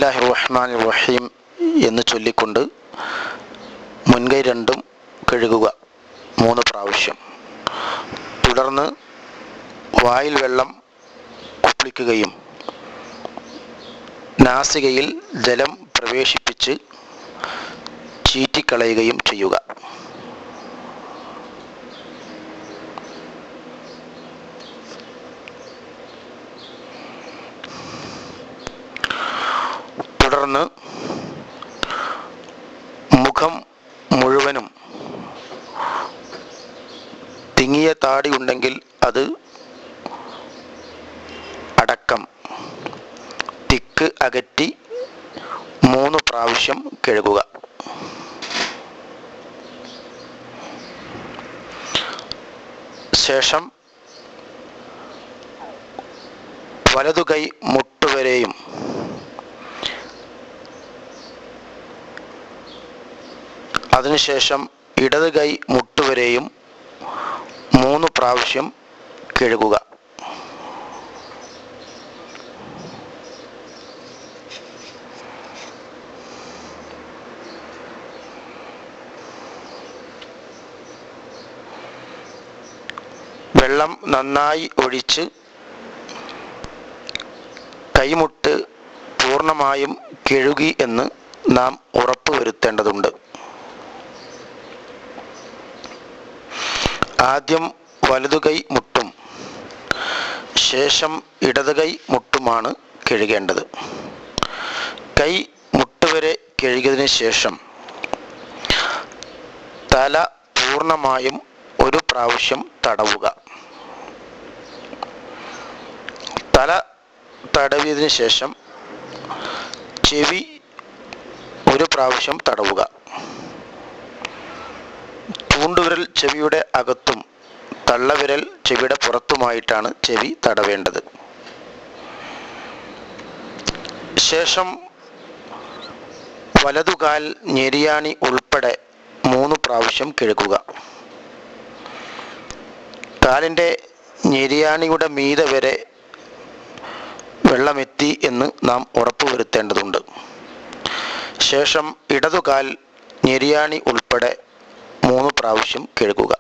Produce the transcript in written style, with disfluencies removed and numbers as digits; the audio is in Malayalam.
ബിസ്മില്ലാഹിർ റഹ്മാനിർ റഹീം എന്ന് ചൊല്ലിക്കൊണ്ട് മുൻകൈ രണ്ടും കഴുകുക 3 പ്രാവശ്യം. തുടർന്ന് വായിൽ വെള്ളം കുപ്പിളിക്കുകയും നാസികയിൽ ജലം പ്രവേശിപ്പിച്ച് ചീറ്റിക്കളയുകയും ചെയ്യുക. തുടർന്ന് മുഖം മുഴുവനും തിങ്ങിയ താടി ഉണ്ടെങ്കിൽ അത് അടക്കം തിക്ക് അകറ്റി 3 പ്രാവശ്യം കഴുകുക. ശേഷം വലതുകൈ മുട്ടുവരെയും അതിനുശേഷം ഇടത് കൈ മുട്ടുവരെയും 3 പ്രാവശ്യം കഴുകുക. വെള്ളം നന്നായി ഒഴിച്ച് കൈമുട്ട് പൂർണ്ണമായും കഴുകി എന്ന് നാം ഉറപ്പുവരുത്തേണ്ടതുണ്ട്. ആദ്യം വലതുകൈ മുട്ടും ശേഷം ഇടതുകൈ മുട്ടുമാണ് കഴുകേണ്ടത്. കൈ മുട്ടുവരെ കഴുകിയതിന് ശേഷം തല പൂർണ്ണമായും 1 പ്രാവശ്യം തടവുക. തല തടവിയതിന് ശേഷം ചെവി 1 പ്രാവശ്യം തടവുക. ചൂണ്ടുവിരൽ ചെവിയുടെ അകത്തും തള്ളവിരൽ ചെവിയുടെ പുറത്തുമായിട്ടാണ് ചെവി തടവേണ്ടത്. ശേഷം വലതുകാൽ ഞെരിയാണി ഉൾപ്പെടെ 3 പ്രാവശ്യം കഴുകുക. കാലിൻ്റെ ഞെരിയാണിയുടെ മീതെ വരെ വെള്ളമെത്തി എന്ന് നാം ഉറപ്പുവരുത്തേണ്ടതുണ്ട്. ശേഷം ഇടതുകാൽ ഞെരിയാണി ഉൾപ്പെടെ 3 പ്രാവശ്യം കഴുകുക.